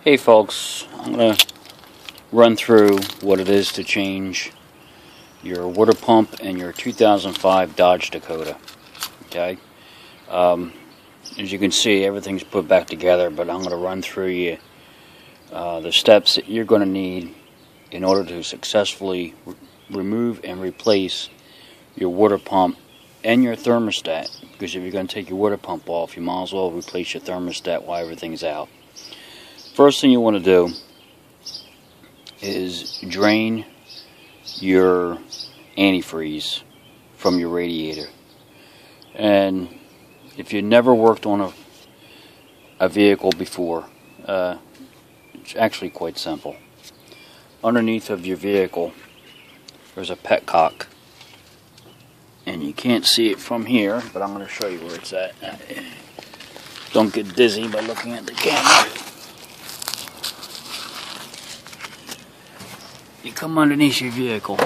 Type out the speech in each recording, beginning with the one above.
Hey folks, I'm going to run through what it is to change your water pump in your 2005 Dodge Dakota. Okay, as you can see, everything's put back together, but I'm going to run through you the steps that you're going to need in order to successfully remove and replace your water pump and your thermostat. Because if you're going to take your water pump off, you might as well replace your thermostat while everything's out. First thing you want to do is drain your antifreeze from your radiator. And if you never worked on a vehicle before, it's actually quite simple. Underneath of your vehicle there's a petcock, and you can't see it from here, but I'm going to show you where it's at. Don't get dizzy by looking at the camera. You come underneath your vehicle,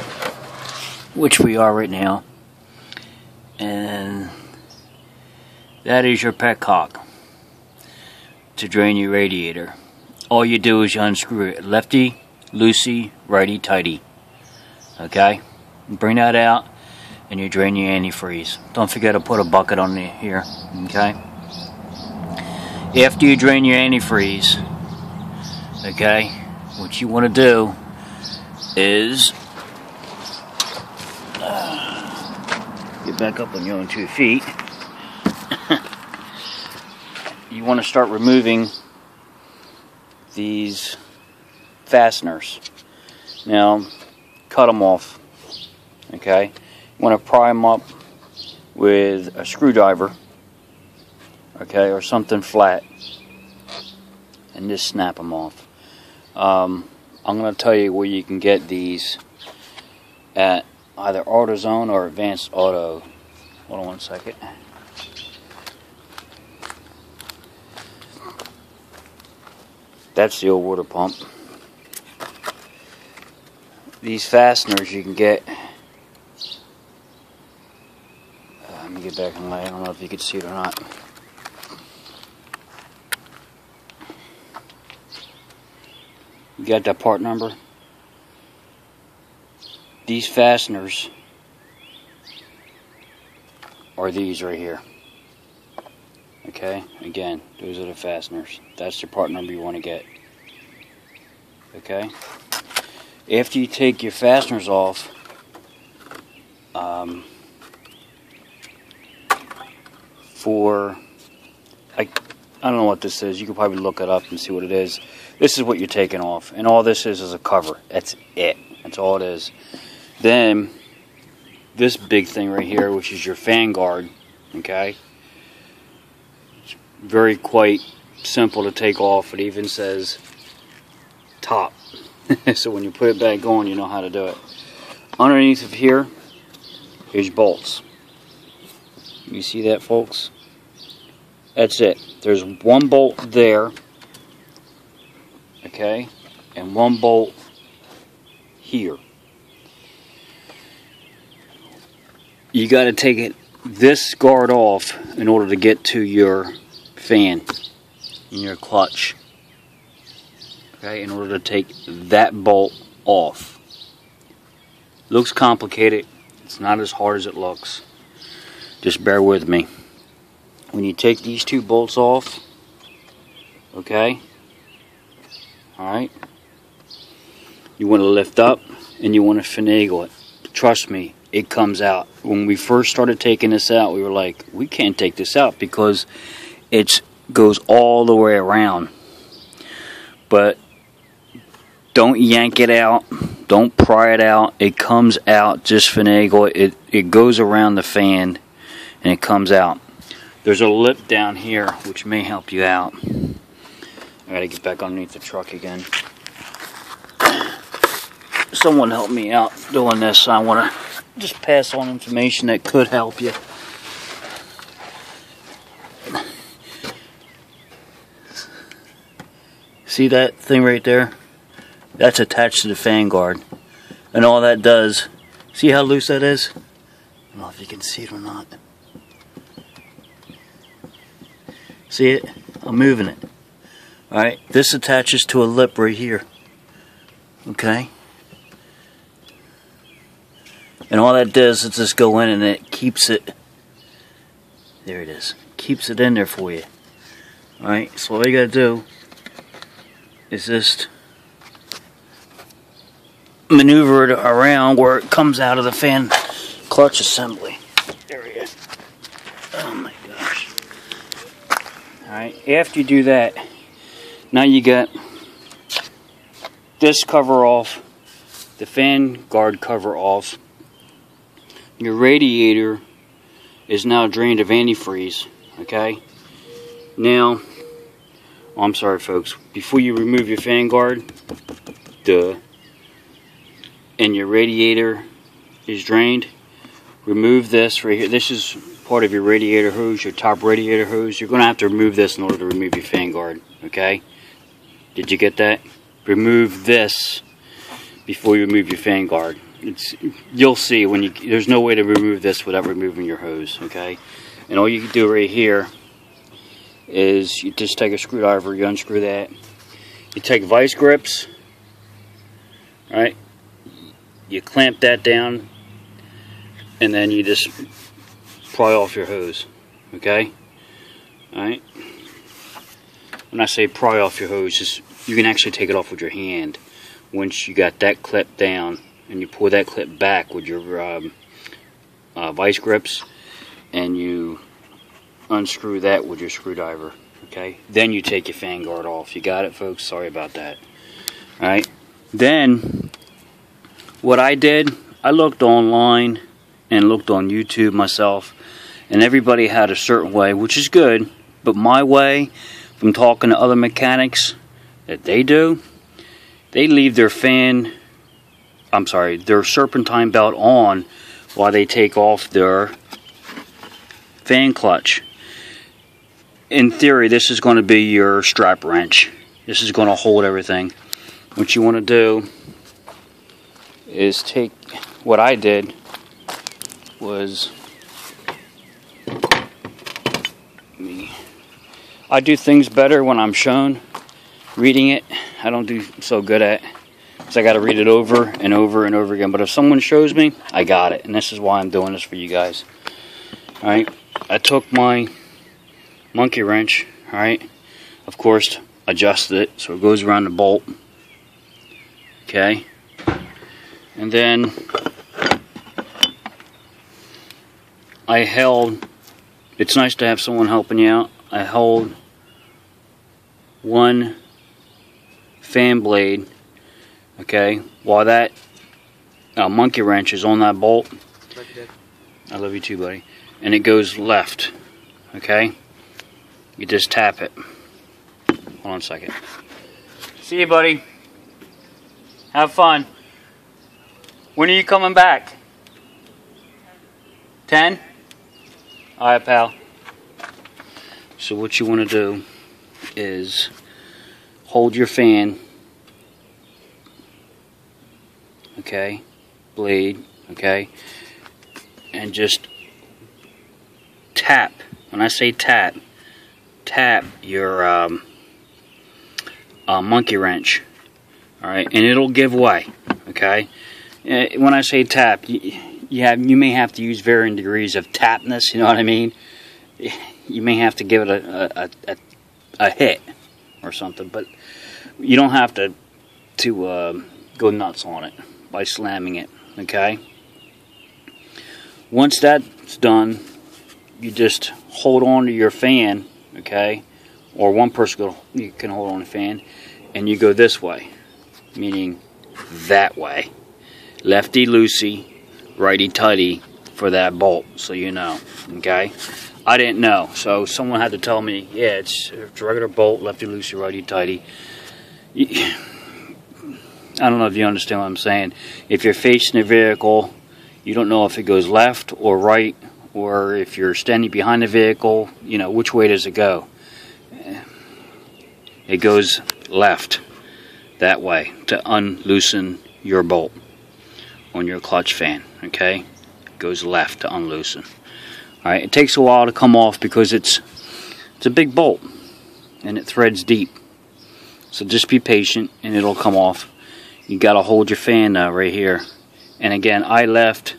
which we are right now, and that is your petcock to drain your radiator. All you do is you unscrew it, lefty, loosey, righty, tighty. Okay? Bring that out and you drain your antifreeze. Don't forget to put a bucket on here. Okay? After you drain your antifreeze, okay, what you want to do is get back up on your own 2 feet. You want to start removing these fasteners. Now, cut them off. Okay, you want to pry them up with a screwdriver, okay, or something flat, and just snap them off. I'm going to tell you where you can get these at either AutoZone or Advanced Auto. Hold on one second. That's the old water pump. These fasteners you can get. Let me get back in light. I don't know if you can see it or not. You got that part number? These fasteners are these right here. Okay, again, those are the fasteners. That's the part number you want to get. Okay, after you take your fasteners off, I don't know what this is. You can probably look it up and see what it is. This is what you're taking off, and all this is a cover. That's it. That's all it is. Then this big thing right here, which is your fan guard. Okay, it's very quite simple to take off. It even says top. So when you put it back on, you know how to do it. Underneath of here is bolts. You see that, folks? That's it. There's one bolt there, okay, and one bolt here. You got to take this guard off in order to get to your fan and your clutch. Okay, in order to take that bolt off. Looks complicated. It's not as hard as it looks. Just bear with me. When you take these 2 bolts off, okay, alright, you want to lift up and you want to finagle it. Trust me, it comes out. When we first started taking this out, we were like, we can't take this out because it goes all the way around. But don't yank it out. Don't pry it out. It comes out. Just finagle it. It goes around the fan and it comes out. There's a lip down here which may help you out. I gotta get back underneath the truck again. Someone help me out doing this. I want to just pass on information that could help you. See that thing right there? That's attached to the fan guard. And all that does, see how loose that is? I don't know if you can see it or not. See it? I'm moving it. Alright, this attaches to a lip right here. Okay? And all that does is just go in and it keeps it, there it is, keeps it in there for you. Alright, so all you gotta do is just maneuver it around where it comes out of the fan clutch assembly. There we go. Oh my gosh. Alright, after you do that, now you got this cover off, the fan guard cover off. Your radiator is now drained of antifreeze. Okay? Now, oh, I'm sorry folks, before you remove your fan guard, and your radiator is drained, remove this right here. This is part of your radiator hose, your top radiator hose. You're going to have to remove this in order to remove your fan guard. Okay? Did you get that? Remove this before you remove your fan guard. You'll see when you, there's no way to remove this without removing your hose. Okay? And all you can do right here is you just take a screwdriver, you unscrew that. You take vice grips, right? You clamp that down, and then you just pry off your hose. Okay? Alright? When I say pry off your hose, just, you can actually take it off with your hand. Once you got that clip down, and you pull that clip back with your vice grips, and you unscrew that with your screwdriver. Okay? Then you take your fan guard off. You got it, folks? Sorry about that. Alright? Then, what I did, I looked online and looked on YouTube myself, and everybody had a certain way, which is good, but my way, from talking to other mechanics, that they do, they leave their their serpentine belt on while they take off their fan clutch. In theory, this is going to be your strap wrench. This is going to hold everything. What you want to do is take, what I did was, I do things better when I'm shown. Reading it, I don't do so good at, because I got to read it over and over and over again. But if someone shows me, I got it. And this is why I'm doing this for you guys. Alright, I took my monkey wrench, alright, of course, adjusted it so it goes around the bolt. Okay, and then I held, it's nice to have someone helping you out, I held one fan blade, okay, while that monkey wrench is on that bolt. I love you too, buddy. And it goes left, okay? You just tap it. Hold on a second. See you, buddy. Have fun. When are you coming back? 10? Alright, pal. So what you want to do is hold your fan, okay, blade, okay, and just tap. When I say tap, tap your monkey wrench, alright, and it'll give way, okay. When I say tap, you may have to use varying degrees of tapness, you know what I mean. You may have to give it a hit or something, but you don't have to go nuts on it by slamming it, okay. Once that's done, you just hold on to your fan, okay, or one person you can hold on the fan, and you go this way, meaning that way, lefty loosey, righty tighty for that bolt, so you know, okay. I didn't know, so someone had to tell me, yeah, it's a regular bolt, lefty loosey, righty tighty. I don't know if you understand what I'm saying. If you're facing a vehicle, you don't know if it goes left or right, or if you're standing behind the vehicle, you know, which way does it go? It goes left, that way, to unloosen your bolt on your clutch fan, okay? It goes left to unloosen. Alright, it takes a while to come off because it's a big bolt and it threads deep. So just be patient and it'll come off. You got to hold your fan right here. And again, I left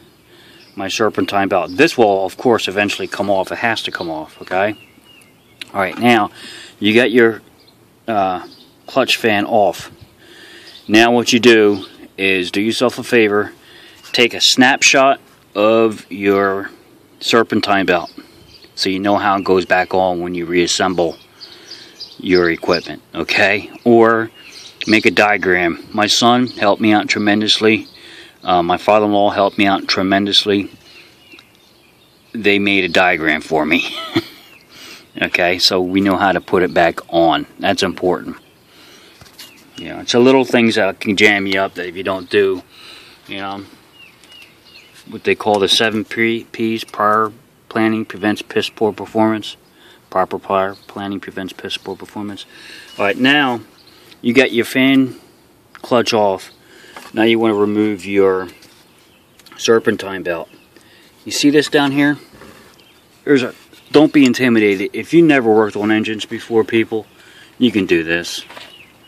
my serpentine belt. This will, of course, eventually come off. It has to come off, okay? Alright, now, you got your clutch fan off. Now what you do is do yourself a favor, take a snapshot of your serpentine belt so you know how it goes back on when you reassemble your equipment, okay? Or make a diagram. My son helped me out tremendously. My father-in-law helped me out tremendously. They made a diagram for me. Okay, so we know how to put it back on. That's important. You know, it's the little things that can jam you up that if you don't do, you know, what they call the 7 P's, prior planning prevents piss poor performance. Proper prior planning prevents piss poor performance. Alright, now you got your fan clutch off. Now you want to remove your serpentine belt. You see this down here? Don't be intimidated. If you never worked on engines before, people, you can do this.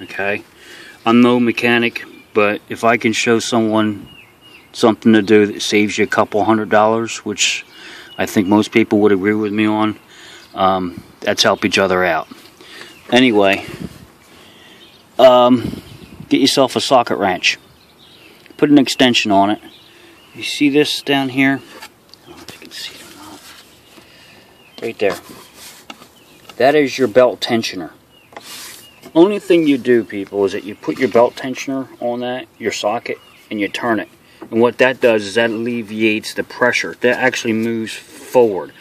Okay? I'm no mechanic, but if I can show someone something to do that saves you a couple $100, which I think most people would agree with me on, let's help each other out. Anyway, get yourself a socket wrench. Put an extension on it. You see this down here? I don't know if you can see it or not. Right there. That is your belt tensioner. Only thing you do, people, is that you put your belt tensioner on that, your socket, and you turn it. And what that does is that alleviates the pressure. That actually moves forward.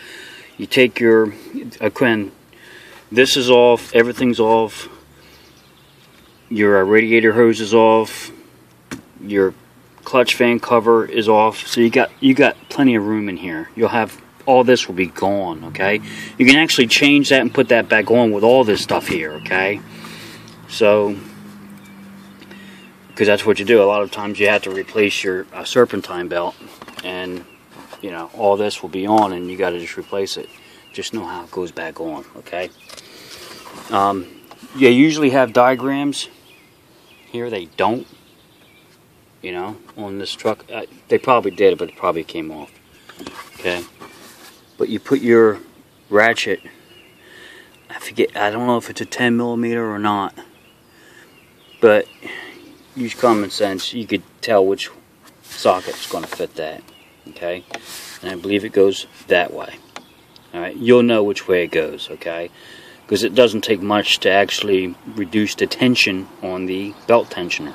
You take your, again, this is off, everything's off. Your radiator hose is off. Your clutch fan cover is off. So you got plenty of room in here. You'll have, all this will be gone, okay? You can actually change that and put that back on with all this stuff here, okay? So, because that's what you do. A lot of times you have to replace your serpentine belt, and you know, all this will be on and you got to just replace it. Just know how it goes back on, okay? You usually have diagrams. Here they don't, you know, on this truck. They probably did, but it probably came off, okay? But you put your ratchet, I forget, I don't know if it's a 10 millimeter or not, but use common sense, you could tell which socket's going to fit that, okay? And I believe it goes that way. Alright, you'll know which way it goes, okay? Because it doesn't take much to actually reduce the tension on the belt tensioner.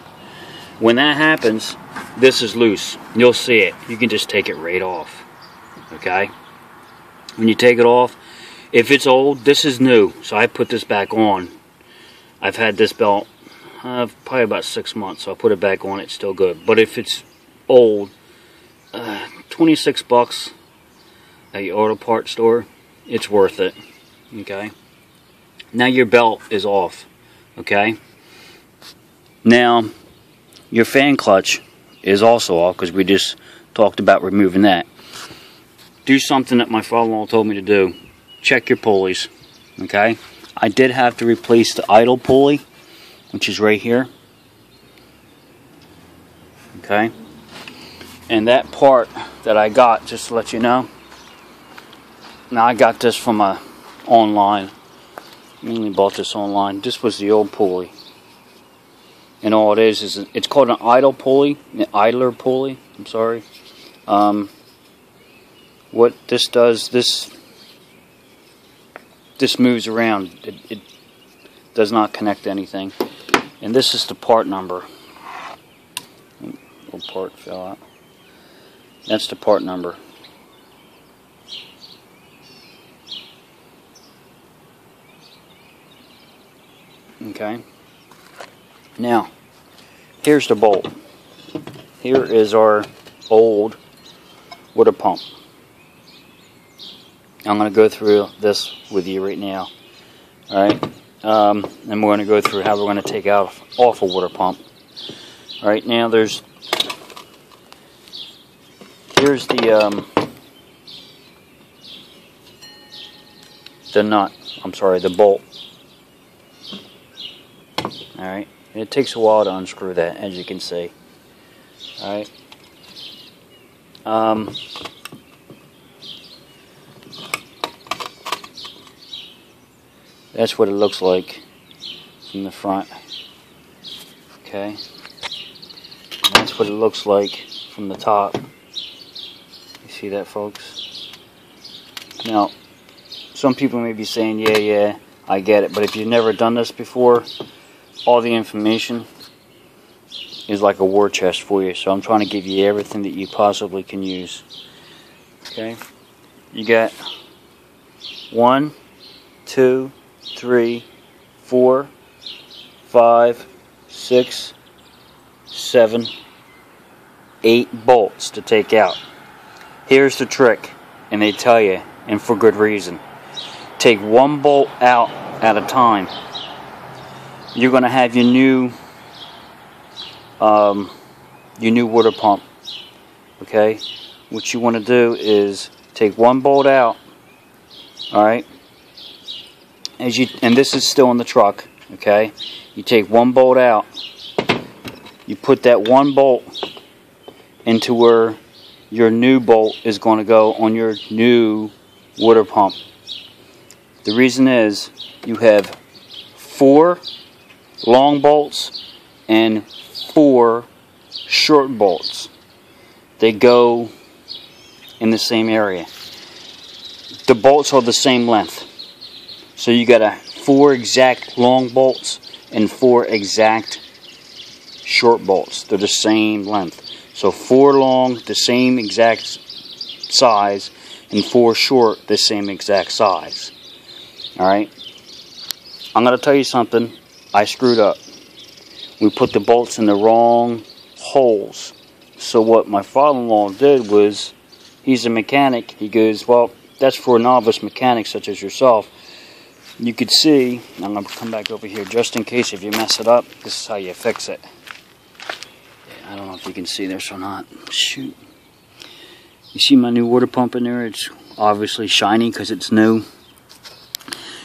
When that happens, this is loose. You'll see it. You can just take it right off, okay? When you take it off, if it's old, this is new, so I put this back on. I've had this belt probably about 6 months, so I put it back on. It's still good. But if it's old, 26 bucks at your auto parts store, it's worth it, okay? Now your belt is off, okay? Now your fan clutch is also off because we just talked about removing that. Do something that my father-in-law told me to do. Check your pulleys, okay? I did have to replace the idle pulley, which is right here, okay? And that part that I got, just to let you know, now I got this from online. Mainly bought this online. This was the old pulley, and all it is it's called an idle pulley, an idler pulley. I'm sorry. What this does, this moves around. It does not connect to anything. And this is the part number. Little part fell out. That's the part number. Okay. Now, here's the bolt. Here is our old water pump. I'm going to go through this with you right now. Alright? And we're going to go through how we're going to take off a water pump. Alright, now here's the nut. I'm sorry, the bolt. Alright, and it takes a while to unscrew that, as you can see. Alright. That's what it looks like from the front. Okay. And that's what it looks like from the top. You see that, folks? Now, some people may be saying, yeah, I get it. But if you've never done this before, all the information is like a war chest for you. So I'm trying to give you everything that you possibly can use. Okay. You got 1, 2, 3, 4, 5, 6, 7, 8 bolts to take out. Here's the trick, and they tell you, and for good reason. Take one bolt out at a time. You're going to have your new water pump. Okay, what you want to do is take one bolt out. All right. And this is still in the truck, okay? You take one bolt out, you put that one bolt into where your new bolt is going to go on your new water pump. The reason is you have 4 long bolts and 4 short bolts. They go in the same area. The bolts are the same length. So you got 4 exact long bolts and 4 exact short bolts. They're the same length. So 4 long, the same exact size, and 4 short, the same exact size. Alright? I'm going to tell you something. I screwed up. We put the bolts in the wrong holes. So what my father-in-law did was, he's a mechanic. He goes, well, that's for a novice mechanic such as yourself. You could see, I'm going to come back over here just in case if you mess it up, this is how you fix it. Yeah, I don't know if you can see this or not. Shoot. You see my new water pump in there? It's obviously shiny because it's new.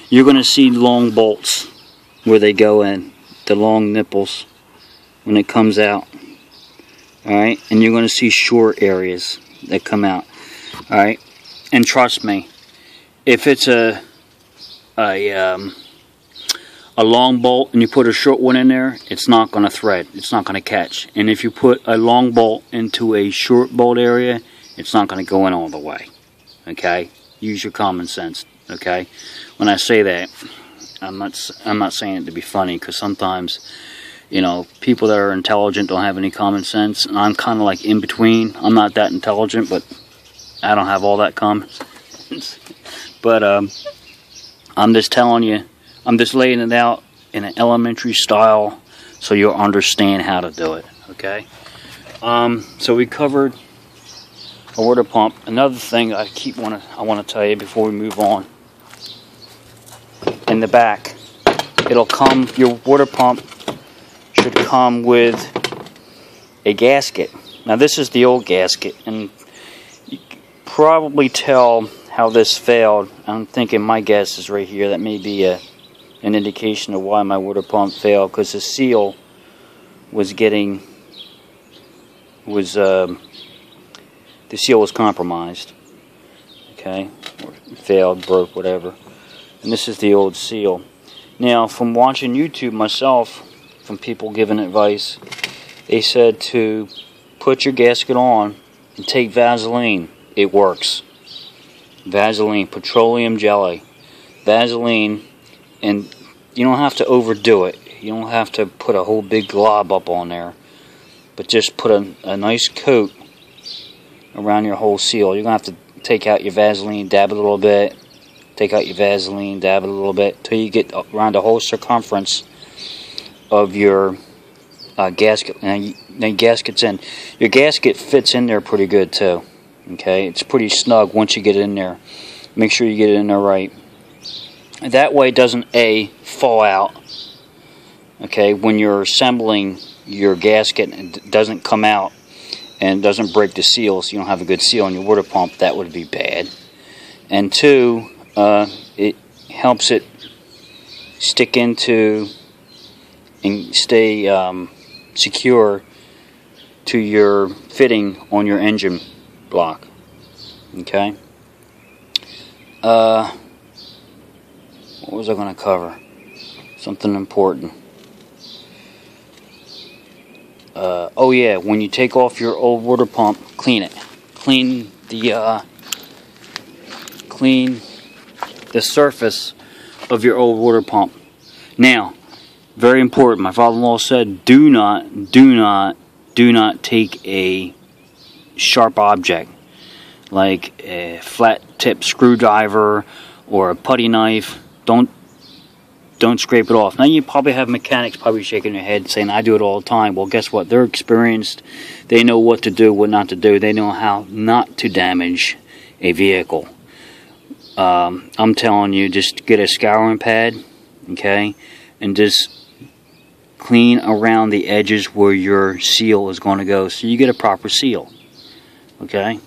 You're going to see long bolts where they go in, the long nipples when it comes out. Alright, and you're going to see short areas that come out. Alright, and trust me, if it's a long bolt and you put a short one in there, it's not going to thread. It's not going to catch. And if you put a long bolt into a short bolt area, it's not going to go in all the way. Okay? Use your common sense. Okay? When I say that, I'm not saying it to be funny, because sometimes, you know, people that are intelligent don't have any common sense, and I'm kind of like in between. I'm not that intelligent, but I don't have all that common sense. But I'm just telling you, I'm just laying it out in an elementary style so you'll understand how to do it, okay? So we covered a water pump. Another thing I want to tell you before we move on. In the back, it'll come, your water pump should come with a gasket. Now this is the old gasket, and you can probably tell how this failed. I'm thinking my guess is right here. That may be an indication of why my water pump failed, because the seal was the seal was compromised. Okay, or failed, broke, whatever. And this is the old seal. Now, from watching YouTube myself, from people giving advice, they said to put your gasket on and take Vaseline. It works. Vaseline, petroleum jelly, Vaseline, and you don't have to overdo it. You don't have to put a whole big glob up on there, but just put a nice coat around your whole seal. You're going to have to take out your Vaseline, dab it a little bit, take out your Vaseline, dab it a little bit, till you get around the whole circumference of your gasket. Now gasket's in. Your gasket fits in there pretty good too. Okay, it's pretty snug once you get it in there. Make sure you get it in there right. That way it doesn't fall out. Okay, when you're assembling your gasket, it doesn't come out and doesn't break the seal, so you don't have a good seal on your water pump. That would be bad. And 2, it helps it stick into and stay secure to your fitting on your engine block. Okay. What was I going to cover? Something important. Oh yeah, when you take off your old water pump, clean it. Clean the surface of your old water pump. Now, very important. My father-in-law said, do not take a sharp object like a flat tip screwdriver or a putty knife. Don't scrape it off. Now you probably have mechanics probably shaking their head saying, I do it all the time. Well, guess what? They're experienced. They know what to do, what not to do. They know how not to damage a vehicle. I'm telling you, just get a scouring pad, okay, and just clean around the edges where your seal is going to go so you get a proper seal. Okay.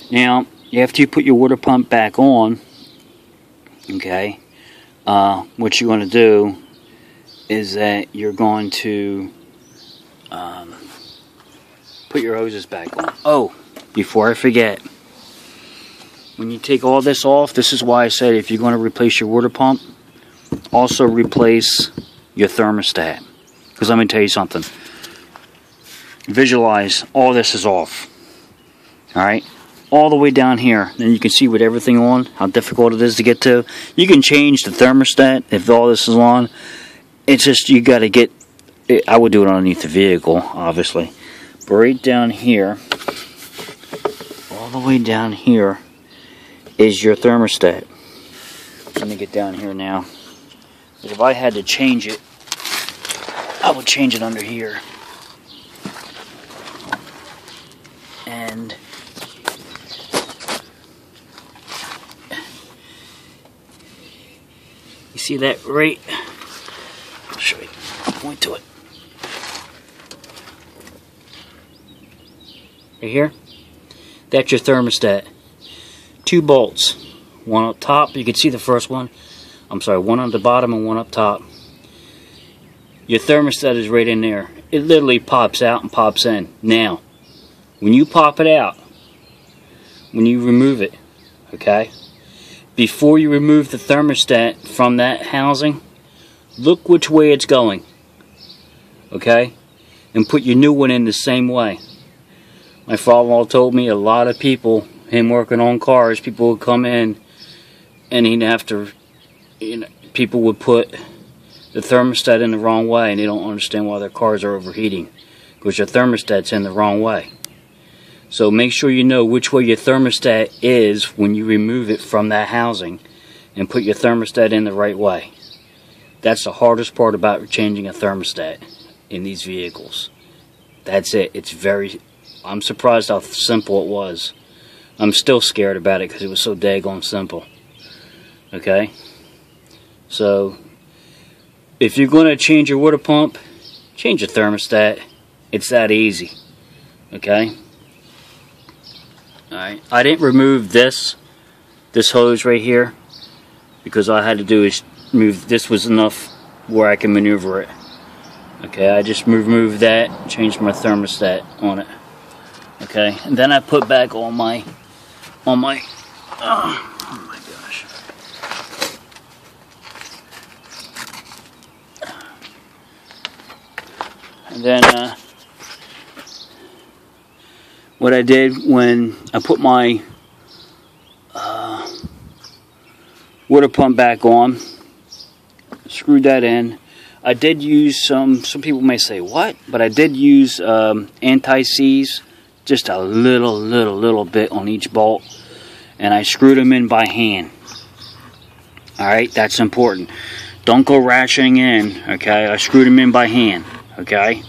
Now, after you put your water pump back on, okay, what you're going to do is that you're going to put your hoses back on. Oh, before I forget, when you take all this off, this is why I said if you're going to replace your water pump, also replace your thermostat. Because let me tell you something. Visualize all this is off. Alright? All the way down here. Then you can see with everything on, how difficult it is to get to. You can change the thermostat if all this is on. It's just you got to get... I would do it underneath the vehicle, obviously. But right down here, all the way down here, is your thermostat. Let me get down here now. But if I had to change it, I would change it under here. And you see that right? I'll show you. I'll point to it. Right here? That's your thermostat. 2 bolts. One up top, you can see the first one. I'm sorry, one on the bottom and one up top. Your thermostat is right in there. It literally pops out and pops in. Now, when you pop it out, when you remove it, okay, before you remove the thermostat from that housing, look which way it's going, okay, and put your new one in the same way. My father-in-law told me a lot of people, him working on cars, people would come in and he'd have to, you know, people would put the thermostat in the wrong way and they don't understand why their cars are overheating because your thermostat's in the wrong way. So make sure you know which way your thermostat is when you remove it from that housing and put your thermostat in the right way. That's the hardest part about changing a thermostat in these vehicles. That's it. It's very... I'm surprised how simple it was. I'm still scared about it because it was so daggone simple. Okay? So, if you're going to change your water pump, change your thermostat. It's that easy. Okay? Alright. I didn't remove this hose right here because all I had to do is move. This was enough where I can maneuver it. Okay, I just removed that, changed my thermostat on it. Okay, and then I put back all my oh my gosh. And then what I did when I put my water pump back on, screwed that in. I did use some people may say what, but I did use anti-seize, just a little bit on each bolt, and I screwed them in by hand. Alright, that's important. Don't go rationing in, okay? I screwed them in by hand, okay?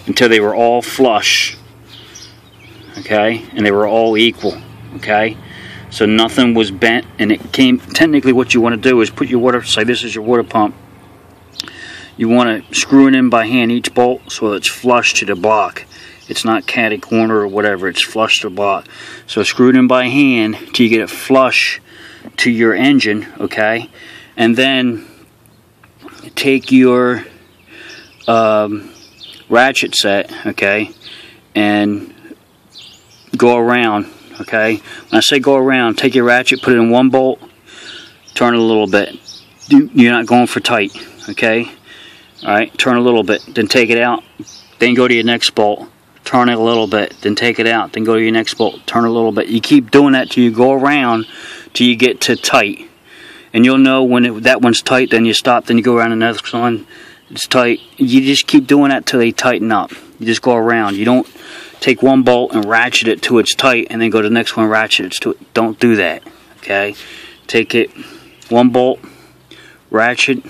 Until they were all flush, okay? And they were all equal, okay? So nothing was bent, and it came, technically what you want to do is put your water, say this is your water pump. You want to screw it in by hand, each bolt, so it's flush to the block. It's not catty corner or whatever, it's flush to the block. So screw it in by hand till you get it flush to your engine, okay? And then take your ratchet set, okay, and go around, okay. When I say go around, take your ratchet, put it in one bolt, turn it a little bit. You're not going for tight, okay. Alright, turn a little bit, then take it out, then go to your next bolt, turn it a little bit, then take it out, then go to your next bolt, turn a little bit. You keep doing that till you go around till you get to tight. And you'll know when that one's tight, then you stop, then you go around the next one, it's tight. You just keep doing that till they tighten up. You just go around. You don't take one bolt and ratchet it till it's tight and then go to the next one, ratchet it to it. Don't do that, okay? Take it, one bolt, ratchet,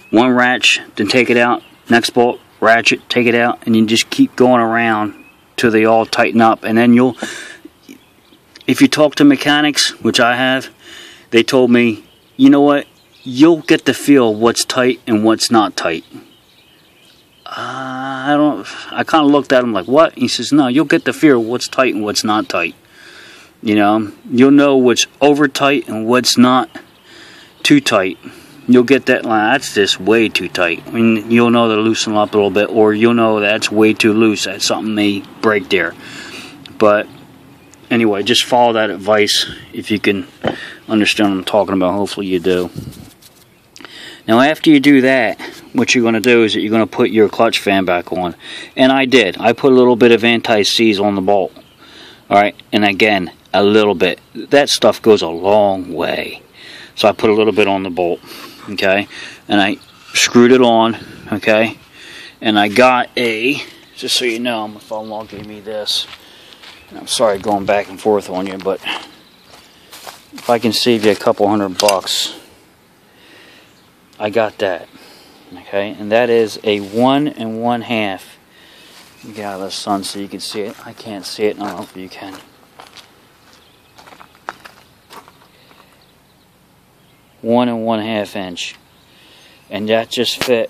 one ratchet, then take it out, next bolt, ratchet, take it out, and you just keep going around till they all tighten up. And then you'll, if you talk to mechanics, which I have, they told me, you know what, you'll get the feel what's tight and what's not tight. I kind of looked at him like, what? He says, no, you'll get the feel what's tight and what's not tight. You know, you'll know what's over tight and what's not too tight. You'll get that line, that's just way too tight. I mean, you'll know to loosen up a little bit, or you'll know that's way too loose, that something may break there. But anyway, just follow that advice if you can understand what I'm talking about. Hopefully you do. Now after you do that, what you're going to do is that you're going to put your clutch fan back on. And I did. I put a little bit of anti-seize on the bolt. Alright, and again, a little bit. That stuff goes a long way. So I put a little bit on the bolt. Okay, and I screwed it on. Okay, and I got a, just so you know, my father-in-law gave me this. And I'm sorry going back and forth on you, but if I can save you a couple $100, I got that. Okay, and that is a 1 1/2. Let me get out of the sun so you can see it. I can't see it. I don't know if you can. One 1/2 inch, and that just fit.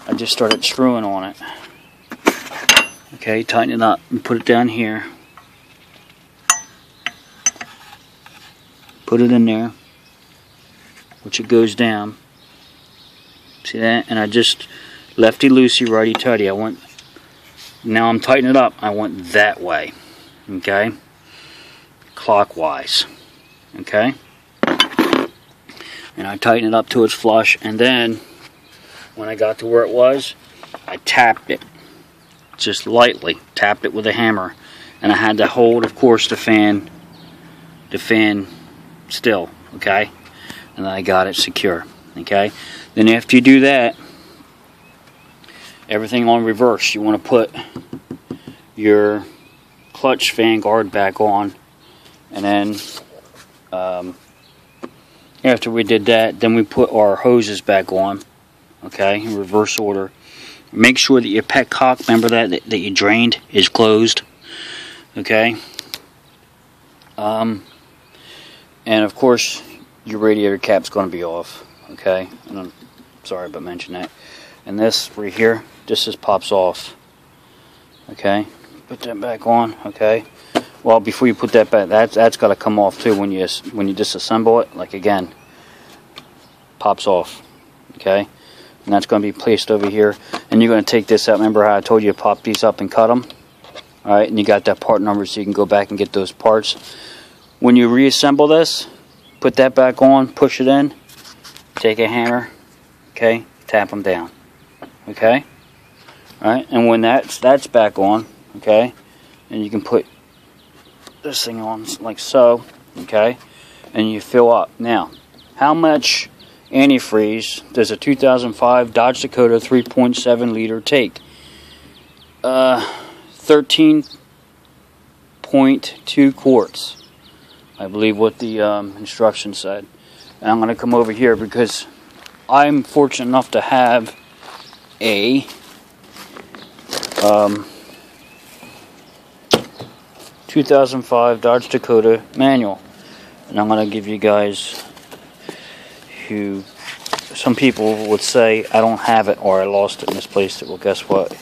I just started screwing on it. Okay, tighten it up and put it down here. Put it in there, which it goes down. See that? And I just lefty loosey, righty tighty. Now I'm tightening it up. I went that way. Okay, clockwise. Okay. And I tightened it up till it's flush, and then when I got to where it was, I tapped it, just lightly, tapped it with a hammer, and I had to hold, of course, the fan still, okay, and then I got it secure, okay. Then after you do that, everything on reverse. You want to put your clutch fan guard back on, and then after we did that, then we put our hoses back on, okay, in reverse order. Make sure that your petcock, remember that you drained, is closed, okay. And of course, your radiator cap's going to be off, okay. And I'm sorry about mentioning that. And this right here, this just pops off, okay. Put that back on, okay. Well, before you put that back, that's got to come off too when you disassemble it. Like again, pops off, okay. And that's going to be placed over here. And you're going to take this out. Remember how I told you to pop these up and cut them? All right, and you got that part number, so you can go back and get those parts. When you reassemble this, put that back on, push it in, take a hammer, okay, tap them down, okay. All right, and when that's back on, okay, and you can put this thing on like so, okay, and you fill up. Now, how much antifreeze does a 2005 Dodge Dakota 3.7 liter take? 13.2 quarts, I believe what the instructions said. And I'm going to come over here because I'm fortunate enough to have a 2005 Dodge Dakota manual, and I'm going to give you guys, who some people would say I don't have it or I lost it, misplaced it. Well, guess what?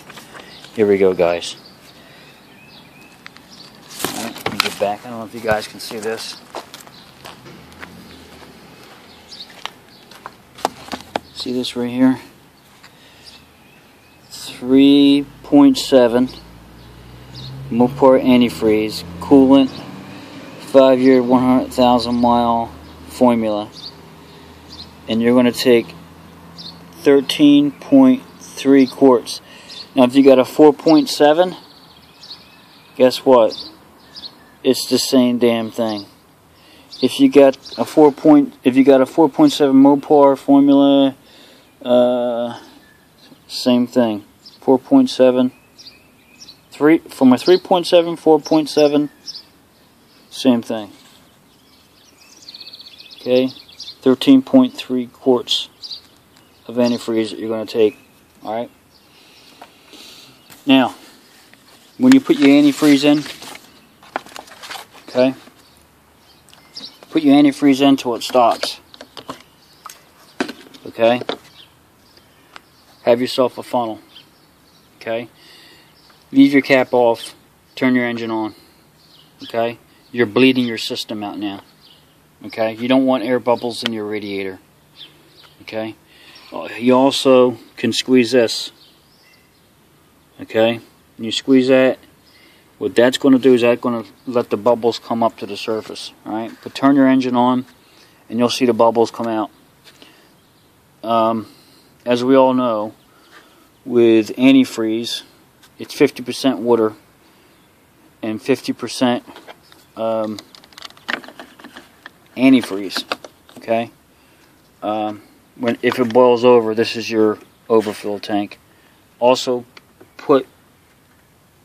Here we go, guys. Alright, let me get back. I don't know if you guys can see this. See this right here? 3.7 Mopar antifreeze coolant, 5-year 100,000 mile formula, and you're going to take 13.3 quarts. Now if you got a 4.7, guess what? It's the same damn thing. If you got a 4.7 Mopar formula, same thing. 4.7, from a 3.7, 4.7, same thing. Okay, 13.3 quarts of antifreeze that you're going to take. All right. Now, when you put your antifreeze in, okay, put your antifreeze in till it stops. Okay. Have yourself a funnel. Okay. Leave your cap off. Turn your engine on. Okay. You're bleeding your system out now. Okay. You don't want air bubbles in your radiator. Okay. You also can squeeze this. Okay. When you squeeze that, what that's going to do is that's going to let the bubbles come up to the surface. Alright. But turn your engine on and you'll see the bubbles come out. As we all know, with antifreeze, it's 50% water and 50% antifreeze. Okay. If it boils over, this is your overfill tank. Also, put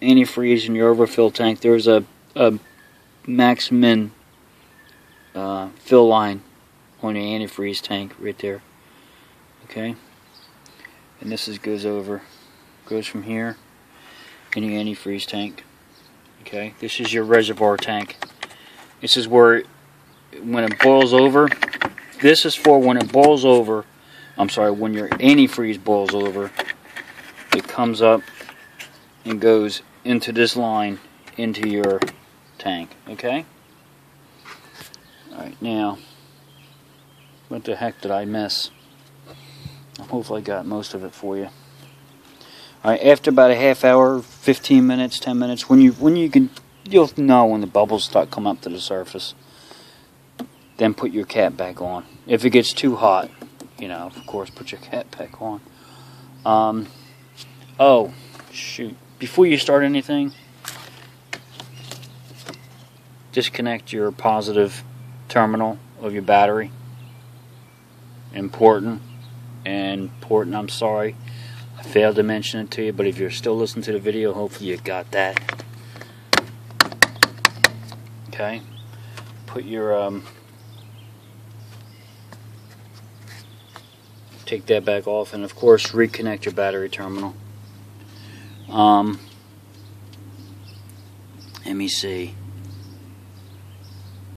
antifreeze in your overfill tank. There's a max-min fill line on the antifreeze tank right there. Okay, and this goes from here in your antifreeze tank. Okay, this is your reservoir tank. This is where, when it boils over, this is for when it boils over. I'm sorry, when your antifreeze boils over, it comes up and goes into this line into your tank. Okay. All right, now, what the heck did I miss? Hopefully I got most of it for you. Alright, after about a half hour, 15 minutes, 10 minutes, you'll know when the bubbles start coming up to the surface. Then put your cap back on. If it gets too hot, of course, put your cap back on. Oh, shoot. Before you start anything, disconnect your positive terminal of your battery. Important, I'm sorry. I failed to mention it to you, but if you're still listening to the video, hopefully you got that. Okay. Put your, take that back off, and of course, reconnect your battery terminal. Let me see.